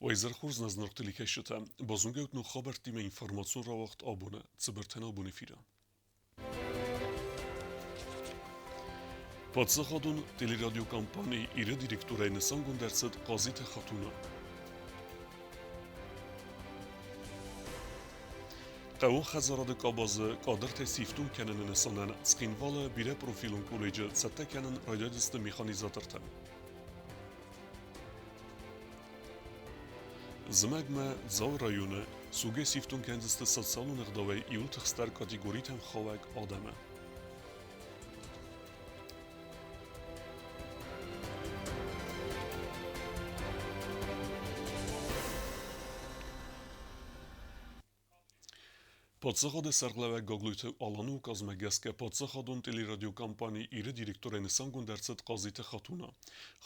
Wajzer Khurz naznaqtili keşete, bazungevt no habertime informasyon ravakt abone, tsiberten abone fira. Պատսախադուն տելերադիոկամպանի իր դիրեկտորայնսան գունդերցդ Qazit Xatuna. Qavun Xazaradı qabazı qadir te siftun kenanını sanan Tsqinvalı bire profilun koleji Tsattakanın radyodistı mexanizatırtan. Zmagma Zav rayonu suge siftun kendisi sotsialun iqdavay iul tıxstar kategoritem xavak adamı. Պատսախոդը սարգլավը գոգլույթը ալանու կազմագեսկը պատսախոդուն տելերադիոկամպանի իրը դիրեկտորենսան գունդերցդ Qazit Xatuna.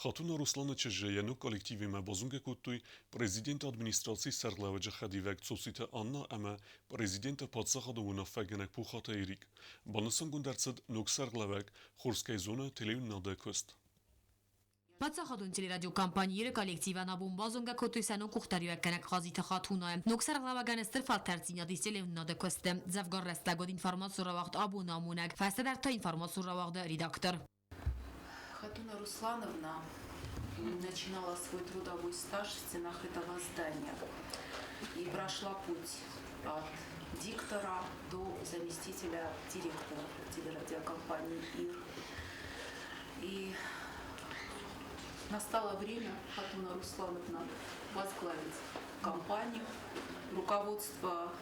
Xatuna Ruslanı Çejeyenü kolektivi me bozunge kuttuy prezident administrasi sarglavı cıxadivek Tsosite Anna ama prezident Պատսախոդը unaffagenek puxata erik. Banısan gунderցդ nuk sarglavek Xurskay zona televizionda köst. Պատսախոդուն տելերադիոկամպանիերը կոլեկտիվանաբուն բազոնգա կոտույսանու կուխտարիոյականակ Qazit Xatuna է։ Նոքսար գլավագանստր ֆալտարցինյադիսել է նոդը կոստը։ Զավգոր ռեստագոդ ինформацию равахт абу намунак։ Фастадар то информацию равахт редактор. Xatuna Руслановна начинала свой трудовой стаж в стенах этого здания и прошла путь от диктора до заместителя директора телерадиокомпании ИР. И настало время Xatuna Руслановна возглавить компанию. Руководство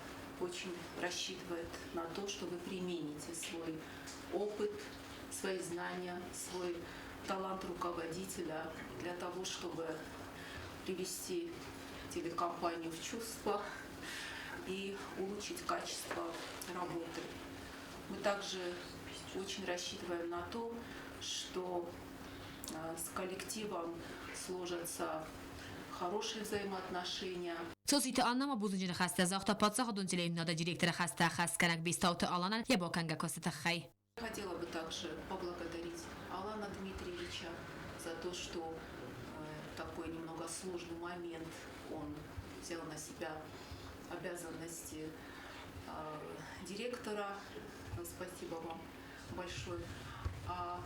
очень рассчитывает на то, что вы примените свой опыт, свои знания, свой талант руководителя для того, чтобы привести телекомпанию в чувство и улучшить качество работы. Мы также очень рассчитываем на то, что с коллективом сложатся хорошие взаимоотношения. Tsosite Anna mabuzunjine xasta zaxta Պատսախոդուն телевизионда директора xasta xaskanak бистауты аланан ябоканга костатахай. Хотела бы также поблагодарить Алана Дмитриевича за то, что такой немного сложный момент он взял на себя обязанности директора. Спасибо вам большое. А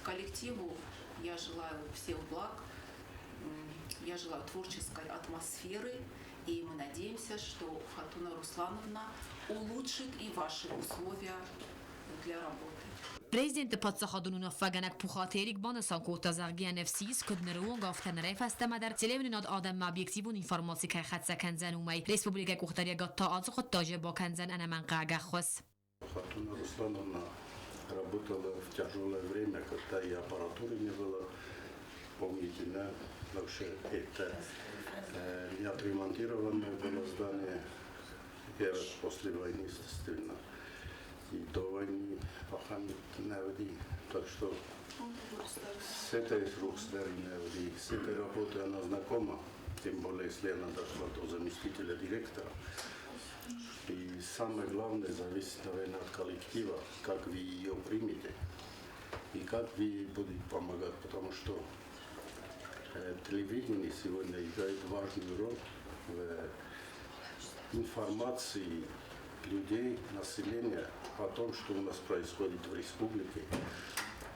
коллективу я желаю всех благ, я желаю творческой атмосферы, и мы надеемся, что Xatuna Руслановна улучшит и ваши условия для работы. Prezident Պատսախոդուն ունաֆագանակ փուխաթերիկ բանասան կորտազարգյան FCS կդներուն գավթաները ֆաստամադար տելևնոդ ադամ օբյեկտիվուն ինֆորմացիա խացական զանումայ ռեսպուբլիկա կուխտարիա գտա ածխ տաժե բոքանզան անաման qagախոս. Xatuna Руслановна работала в тяжелое время, когда и аппаратуры не было. Помните, да? Вообще это не отремонтированное было здание после войны, естественно. И до войны паханит наводи. Так что с этой наводи, с этой работой она знакома, тем более, если она дошла до заместителя директора. И самое главное зависит, наверное, от коллектива, как вы ее примете и как вы будете помогать, потому что телевидение сегодня играет важную роль в информации людей, населения о том, что у нас происходит в республике,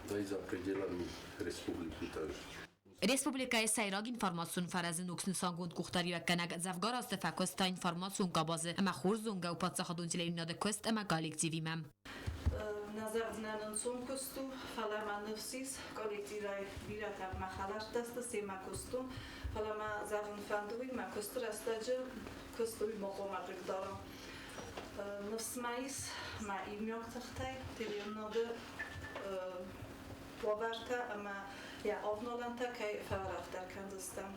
да и за пределами республики также. Respublikaya sayrag informasyon farazı noksun gund kuxtariyakkanak zavgar az tefakkosta informasyon qabazı ama xurzunga u Պատսախոդուն televizionda kost ama kollektivimam. Nazardan sonkostu falama nefsis kollektivay birata mahalar dasta sema kostum falama zavun fandovi ma kostur astacı kostovi moqomatlik daram. Nefsmayis ma ilmiok tahtay televizyonda باورتا اما یا آفنالانتا که فرافدار کندستم.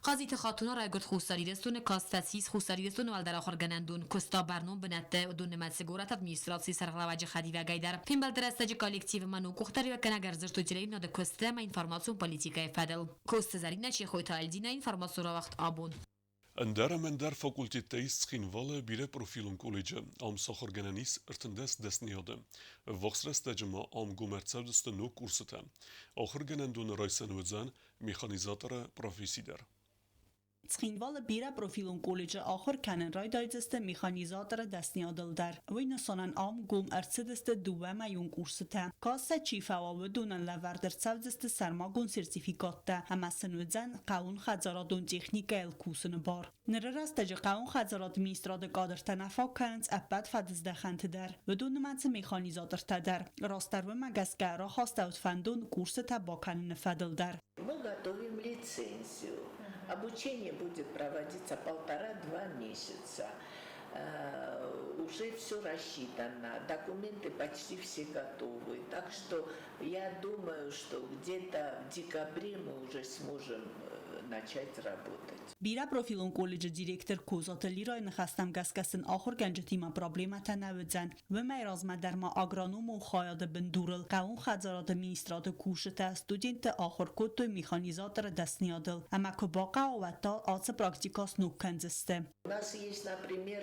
Qazit Xatuna raygot xusariyestun kastasis xusariyestun wal dar axir ganandun kosta barnom benette dun matsegorat administrasi sarglavaj khadiva gaydar pimbal drastaji kollektiv manu kuxtari kana garzirtu televizyon da kosta ma informasyon politika fadel kosta zarina chi khoyta aldina informasyon waqt abun. Ndar fakultetteis Tsqinvalı bire profilun koleji am saxorgananis irtindes desniyadı. Vaxrestacıma am gumertsavdiste no kursete. Axir ganandun raysan vizan mexanizatora profesider. Цхинвал бира профилун колледжа آخر کنن رای دایزست میخانیزاتر دستنیادل در وین سانن آم گوم ارسدست دوما یون کورسته کاسه چیفا و بدونن لوردر سوزست سرماگون سرتیفیکات ده هم سنوزن قاون خزاراتون تکنیک الکوسن بار نررست جا قاون خزارات میستراد قادر تنفاق کننز ابد فدزده خنت در بدون منس میخانیزاتر تدر راستر و مگسکه را خواست اوت فندون کورسته با کنن فدل در Мы готовим лицензию. Обучение будет проводиться 1,5-2 месяца. Уже все рассчитано, документы почти все готовы. Так что я думаю, что где-то в декабре мы уже сможем начать работать. بیرا پروفیلون کالج دیرکتر کوزاتلی را نخستم گسکسن آخر گنج تیما پرابلیمت نودزن و میرازم در ما آگرانوم و خواهد بندورل قاون خزارات مینیسترات کوشت استودینت آخر کد و میخانیزات را دستنیادل اما که باقا و تا آس پراکتیکاس نوکنزسته. У нас есть, например,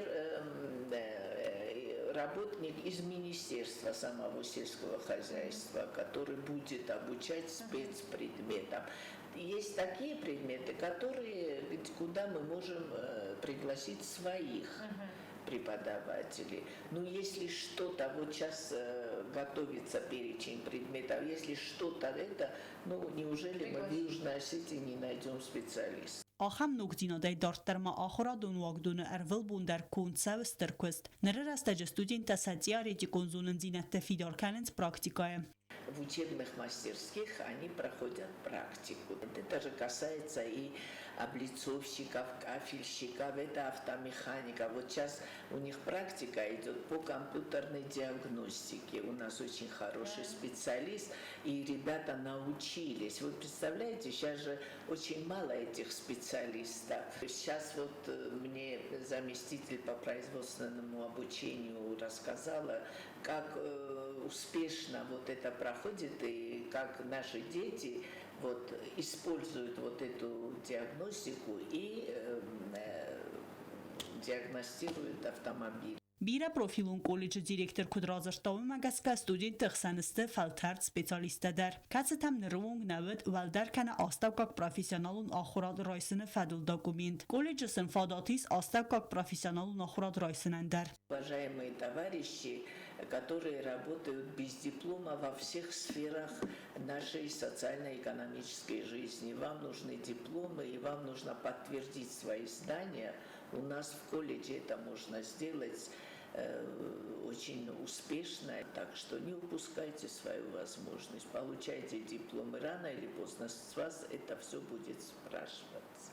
работник из Министерства самого сельского хозяйства, который будет обучать спецпредметам. Есть такие предметы, куда мы можем пригласить своих преподавателей. Но если что-то, вот сейчас готовится перечень предметов, если что-то неужели мы в Южной Осетии не найдем специалистов? آخم نکتینا دای دارتر ما آخرا دون واقدون ارول بوندر کونسا و سترکوست نره رستج استودین تساتیا ریتی کنزونن زینت فیدار کننز پراکتیکای. В учебных мастерских они проходят практику. Это же касается и облицовщиков, кафельщиков, это автомеханика. Вот сейчас у них практика идет по компьютерной диагностике. У нас очень хороший специалист, и ребята научились. Вы представляете, сейчас же очень мало этих специалистов. Сейчас вот мне заместитель по производственному обучению рассказала, как успешно вот это проходит и как наши дети вот используют вот эту диагностику и диагностируют автомобиль. بیرا پروفیلون کالج دیرکتر کدرازشتاوی مگسکه استودین تخسنسته فلترد سپیسالیسته در کسی تم نروونگ نود ولدر کنه آستاوکاک پروفیسیونالون آخوراد رایسن فدل داکومنت کالج سنفاداتیس آستاوکاک پروفیسیونالون آخوراد رایسنن در. Уважаемые товарищи, которые работают без диплома во всех сферах нашей социально-экономической жизни. Вам нужны дипломы, и вам нужно подтвердить свои знания. У нас в колледже это можно сделать очень успешно. Так что не упускайте свою возможность. Получайте дипломы. Рано или поздно с вас это все будет спрашиваться.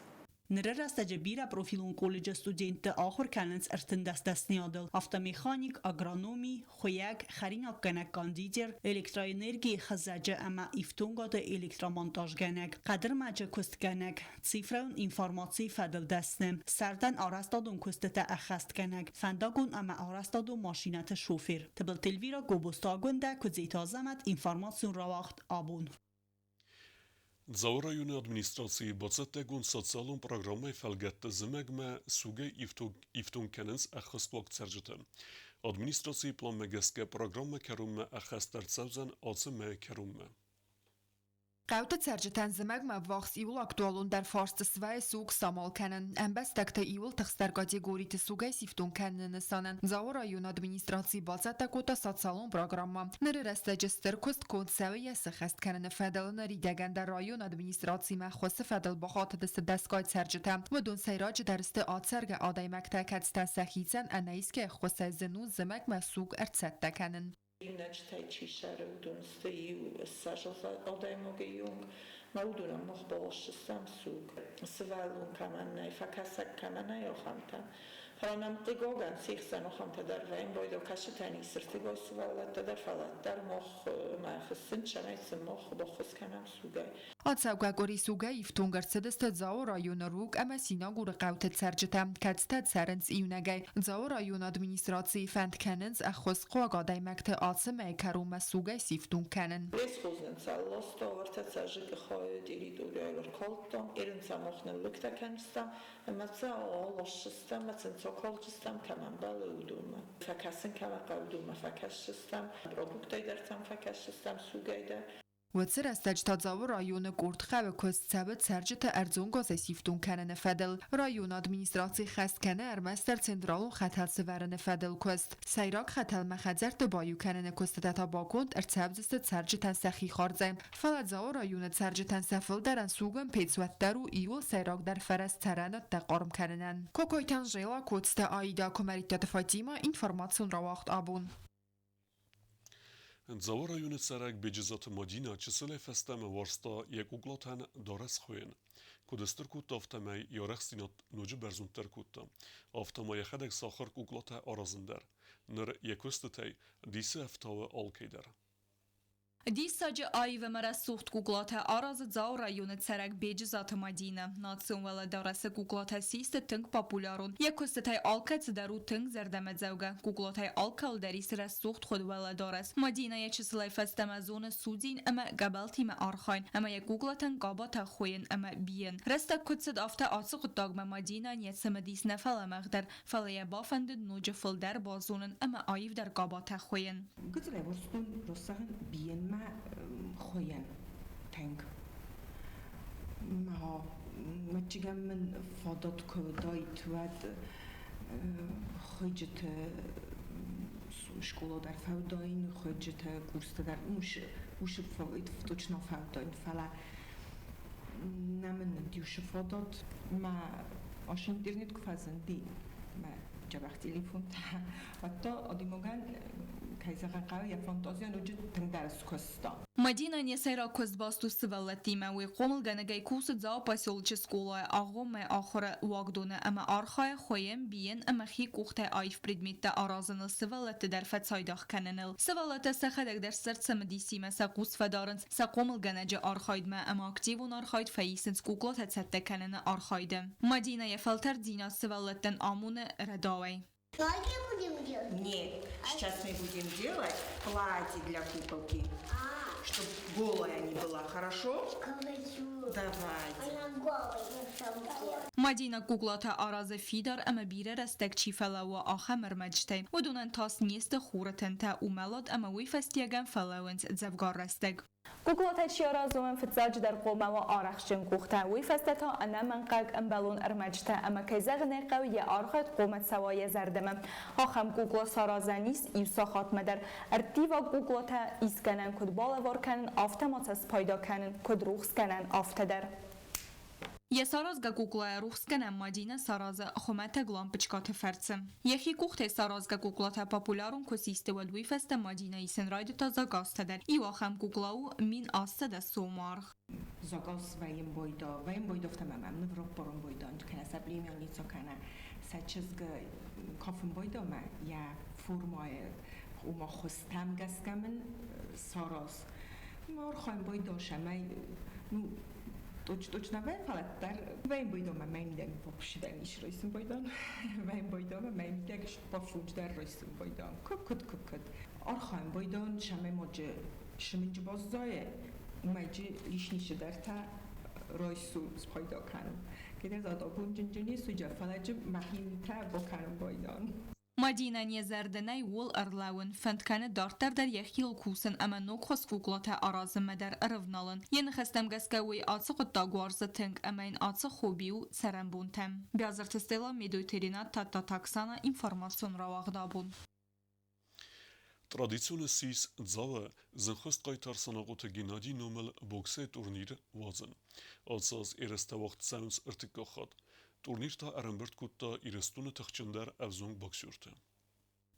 نره رستج بیرا پروفیلون کالج استودینت آخر کننز ارتن دست نیادل автомеханик агрономи خویک خرین کنک کاندیدر الکترانرژی خزجه اما ایفتونگات الکترومونتاژ گنک قدر مجه کست گنک سیفرون اینفورماسی فدل دستنم سردن آرستادون کستت اخست گنک فنداگون اما آرستادو ماشینت شوفر تبل تلویرا گوبستاگونده کزیتازمت اینفورماسیون راوخت آبون. Zaurajune administracji bocettegun socjalun programmai felgette zimegme suge iftun kenens achasplok cerjete. Administracji plan megeske programme kerumme achastertsevzen acime kerumme. قوت ترجتن زمگ مواخس ایول اکتوالون در فارست سوای سوق سامال کنن امبس تکت ایول تخستر کاتگوری تسوگای سیفتون کنن نسانن زاور آیون ادمینیستراسی بازت تکوتا ساتسالون پروگرام نره رستجستر کست کود سوی سخست کنن فدل نری دگن در آیون ادمینیستراسی مخواست فدل بخاط دست دستگاه ترجتن و دون سیراج درست آتسرگ آدای مکتا کدستا سخیزن انایس که خواسته زنو زمگ مسوق ارتست تکنن. Inaczej cisza udunstwił sażowa odejmogejung małdura mochbosz samsug swalun kamannej fakasak kamannej ochamta Hanem tygogan sichsan ochamta dar wein boido kashetani sirtigo swalata dar falat dar moch machsin chanais moch bokhs kanam sugay آتساوگاگوری سوگه ایفتون گرسدست زاو رایون روگ اما سینا گور قوت سرجتم کدستد سرنز ایونگه زاو رایون ادمینیستراسی فند کننز اخوز قواگادای مکت آتسمه کروم سوگه سیفتون کنن. لیس خوزن سالوستا ورتت ساجک خواهد دیرید اولیار کلتم ایرن سامخن لکتا کنستم متزا آلوشستم متزن سوکالجستم کمان بالودوم فکسن کمان قودوم فکشستم پرودکتای درتم فکشستم سوگه در وتر استجتاز رایون کردخه و کست ثبت سرجت ارزون گاز سیفتون کنن فدل رایون ادمینستراسی خست کنه ارمستر سنترالون خطل سورن فدل کست سیراک خطل مخزرت بایو کنن کست تا باکوند ارتبزست سرجتن سخی خارزه فلزا رایون سرجتن سفل درن سوگن پیتسوت درو ایو سیراک در فرست ترانت دقارم کنن کوکویتن جیلا کست آیدا کمریت فاطیما اینفورماسیون را وقت آبون Zavor rayonu Serek bejizat Madina çisile festeme varsta yek uglaten dares xoyen. Kudestır kut aftemay yarexstinat nocu berzunter kutta. Aftemay xedek saxar uglate arazinder. Nır yekostetey dise eftave alkeyder. Դիսաջը այվը մրա սուխտ կուկլոթը արազը ձավ ռայոնը ցերակ բեջը զաթը մադինը նացիոնվելը դարասը կուկլոթը սիստը թնք պապուլարուն եկոստը թայ ալկաց դարու թնք զերդամը ձավգա կուկլոթայ ալկալ դարի սրա սուխտ խոդվելը դարաս մադինա եչսլայ ֆեստամազոնը սուդին əmə qəbəltimə arxayn əmə եկուկլոթən qaba xoyen əmə biyen rəstə kutsed afta açıq dogma madina niyetsəmə disnə fələməqdər fələyə bafəndə nucə fıldər bazonun əmə ayv dar qaba xoyen Գծրե որ ստուն ռոսահն բիեն մա խոյան թենք մա մճիգամ մն ֆոդոտ կոդայ թուատ խոջտ շկոլա դար ֆավդային խոջտ կուրսը դար ուշ ֆավիտ точно ֆավդային ֆալա նամն դյուշ ֆոդոտ մա աշ ինտերնետ կֆազնդի մա جابخ تليفون حتی آدیموگن کایزاقن قوی یا فانتازیان رو جد تنگ درست کستا Madina nesera kuzbastu sivallatiме ve qomilganagay kusd za posyolchi skola agome axira wagdone ama arxaya xoyem bien ama xi kuxte ayf predmette arazını sivallatı der fatsaydax kananel sivallata saxadak der sertsam disime sa qusfadarens sa qomilganaja arxaydma ama aktivun arxayd faysens kuklat hatta kanana arxayde Madina ya falter dina sivallatan amune radaway Ноги будем делать? Нет, сейчас мы будем делать платье для куколки, чтобы голая не была, хорошо? Давайте. Она голая на самом деле. Madina kuklata arazı fidar ama bire restek çifela ve axamır mectey ve dunan tas niyeste xuratan ta umelad ama we festiyagan falawens zevgar restek. Kuklata çiarazumın fitzac der qoma ve araxçın kuxta ve festeta ana manqaq ambalun armajta ama kayzagne qawiye arxat qomat sawaya zardama axam kukla sarazanis yusa xatmadar artiva kuklata iskanan kudbala varkan avtomatsas payda kanin kudruxs kanan aftadar Je sarazga kuklaya ruxskana Madina sarazı xumata glampichkata fertsim. Yexi kuxte sarazga kuklata popularun kosiste ve dwi feste Madina isen raydı ta zagastader. İwa xam kuklau min asta da somarx. Zagas vayim boyda tamamam nvrop boron boydan kana sablimion nic kana saçızgı kafın boyda ma ya formaya uma xostam gaskamen saraz. Mar khaim boyda şamay точно вен палаттар вен бойдома мемдем попшидан иш ройсун бойдан вен бойдома мемдек пофудждар ройсун бойдан куд архаим бойдан шаме може шиминж боззае умайжи лишнише дарта ройсу спойда кану кедер задобун жинжини суja фалajı mahimta bokanum бойдан Madina nezerdenay wol arlawun fandkane dartar der yexil kusen ama nok khos kuklata arazı medar arvnalın. Yeni xestem gaskawi atsıq dagwarza teng amayn atsıq hobiu sarambuntem. Biazartestela medoterina tata taksana informasyon ravagdabun. Tradițiune sis dzave zınxist qaytar sanaqote Gennady nomel bokse turnir vazın. Alsaz ereste vaxt sounds irtikaxat. Turnirta Erenbert kutta irestune tăxçender evzong boksyorte.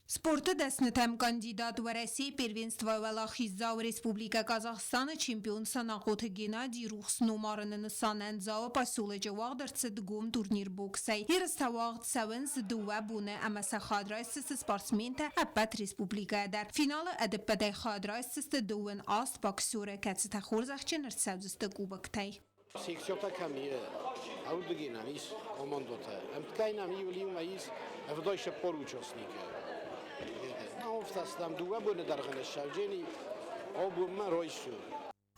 Спорта дәснетәм кандидат в России первенство Валахиза в Республика Казахстана чемпион санақоты Геннадий Рухс номарының санан зауы пасулыжы вағдырцыд гум турнир боксай. Ерісті вағд сәуінс дуа бұны әмәсі қадрайсысы спортсменті әппәт республика әдір. Финалы әдіппәдай қадрайсысы дуын аст боксюры кәтсіті қорзақчын ұртсәвзісті кубықтай. Seksiyota kamiye audugina mis komandota. Emtkajna mi uliuma is wdojsze poruczosnike. Naoftastam duwa bune dargane szawdzieni obuma rojsu.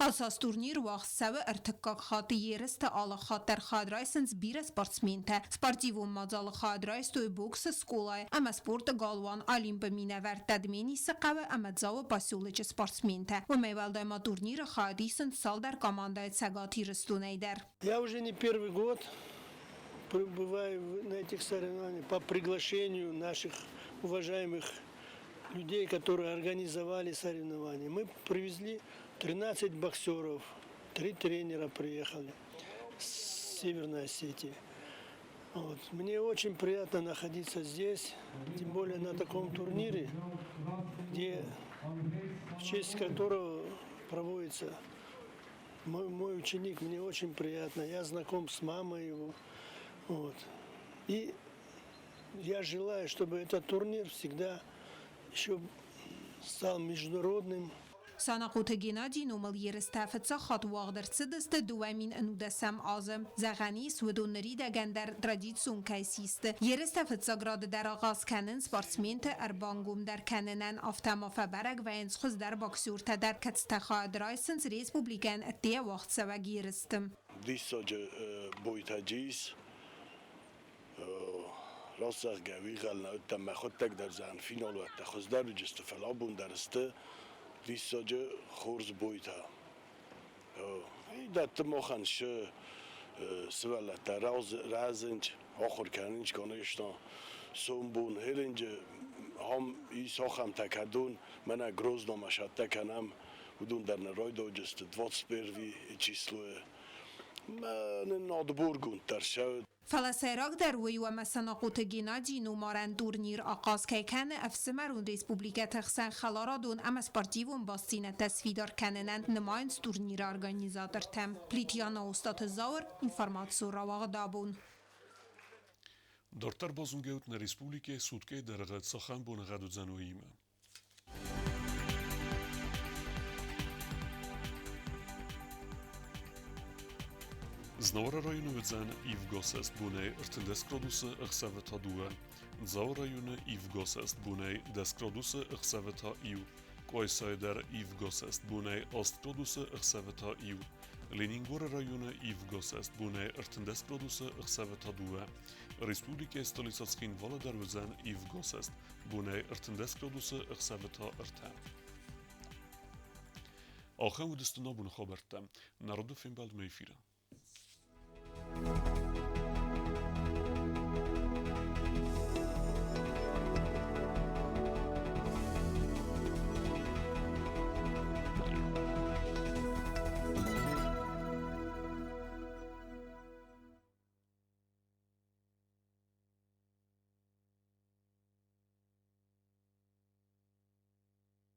Asas turnir vaxtsavi irtikkak xatı yerist ala xatter xadraysens bir sportsmente. Sportivum mazal xadraystoy boks skolay ama sport galvan olimpi minever tadmini saqavi ama zav pasyulic sportsmente. В мейвалдайма турнира xadisen sal der командой Цагати Рестунейдер. Я уже не первый год пребываю на этих соревнованиях по приглашению наших уважаемых людей, которые организовали соревнования. Мы привезли 13 боксеров, 3 тренера приехали с Северной Осетии. Вот. Мне очень приятно находиться здесь, тем более на таком турнире, где, в честь которого проводится мой ученик. Мне очень приятно. Я знаком с мамой его. Вот. И я желаю, чтобы этот турнир всегда еще стал международным. Sanaqut Genadi numel yeristafetsa xat wagdertsideste duamin enudesem azem zagani swedoneri degender traditsun kaisiste yeristafetsa grad der agaz kenen sportsmente erbangum der kenenen aftama fabereg ve enschuz der boxurta der katstaxa draisens respubliken te waqt sevag yeristim. Disoce boytacıyız. Rastlar gavigal ötem xottek der zan final ve taxzdar cist felabun derste disoce xorz boyta. İdat moxan şu svelata razenç axır kaninç konuştan sombun herince ham isaxam takadun mena grozno mashatta kanam udun der roydo cist 21 число نادبورگون در شود فلسطیراک در وی و مسناقوت گنادی نومارن تورنیر آغاز که کن افسمرون ریسپوبلیک تخسن خلارادون ام سپارتیوون باستین تصفیدار کننن نماینز تورنیر ارگانیزاتر تم پلیتیانا استاد زاور اینفرماتسو رواق دابون Дортар бозунгеут на республике сутке дерагат сахан бонагаду зануима. Znora rajonu vedzan Ivgosest bunej rtendeskroduse ëxseveta due. Zau rajonu Ivgosest bunej deskroduse ëxseveta iu. Koysajder Ivgosest bunej astkroduse ëxseveta iu. Leningore rajonu Ivgosest bunej rtendeskroduse ëxseveta due. Respublike Stolicackin Volodar vedzan Ivgosest bunej rtendeskroduse ëxseveta ërtem. آخر ودستنا بون خبرتم نردو فیلم بعد میفیره